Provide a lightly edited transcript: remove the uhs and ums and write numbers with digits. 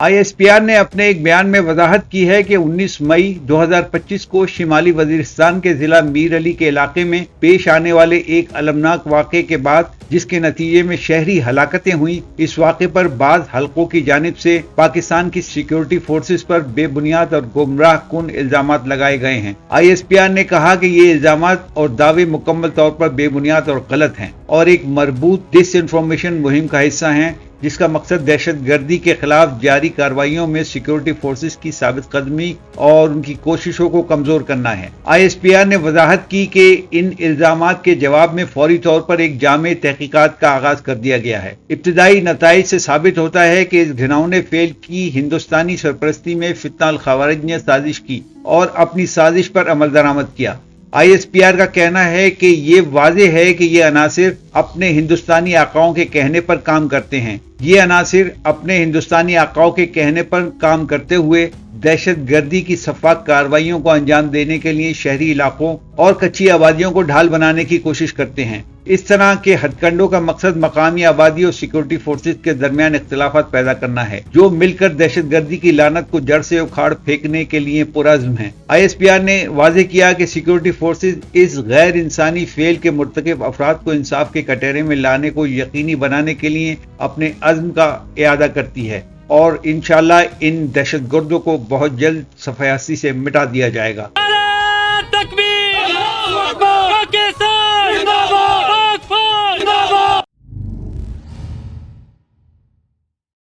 ISPR ने अपने एक बयान में वजाहत की है कि 19 मई 2025 को शिमाली वजीरिस्तान के जिला मीर अली के इलाके में पेश आने वाले एक अलमनाक वाक़े के बाद जिसके नतीजे में शहरी हलाकतें हुई, इस वाक़े पर बाज़ हलकों की जानिब से पाकिस्तान की सिक्योरिटी फोर्सेस पर बेबुनियाद और गुमराह कुन इल्जामात लगाए गए हैं। ISPR ने कहा कि ये इल्जामात और दावे मुकम्मल तौर पर बेबुनियाद और गलत हैं और एक मरबूत डिसइंफॉर्मेशन मुहिम का हिस्सा हैं जिसका मकसद दहशत गर्दी के खिलाफ जारी कार्रवाइयों में सिक्योरिटी फोर्सेस की साबित कदमी और उनकी कोशिशों को कमजोर करना है। ISPR ने वजाहत की कि इन इल्जामात के जवाब में फौरी तौर पर एक जामे तहकीकात का आगाज कर दिया गया है। इब्तदाई नताइज से साबित होता है कि इस घिनौने फेल की हिंदुस्तानी सरपरस्ती में फितना अल खवारिज ने साजिश की और अपनी साजिश पर अमल दरामद किया। ISPR का कहना है कि ये वाज़ेह है कि ये अनासिर अपने हिंदुस्तानी आकाओं के कहने पर काम करते हैं। ये अनासिर अपने हिंदुस्तानी आकाओं के कहने पर काम करते हुए दहशत गर्दी की सफाक कार्रवाइयों को अंजाम देने के लिए शहरी इलाकों और कच्ची आबादियों को ढाल बनाने की कोशिश करते हैं। इस तरह के हथकंडों का मकसद मकामी आबादी और सिक्योरिटी फोर्सेस के दरमियान इख्तिलाफात पैदा करना है, जो मिलकर दहशत गर्दी की लानत को जड़ से उखाड़ फेंकने के लिए पुरअज़्म है। ISPR ने वाज़ेह किया कि सिक्योरिटी फोर्सेस इस गैर इंसानी फेल के मुर्तकिब अफराद को इंसाफ के कटहरे में लाने को यकीनी बनाने के लिए अपने अज़्म का इआदा करती है और इंशाअल्लाह इन दहशतगर्दों को बहुत जल्द सफायासी से मिटा दिया जाएगा।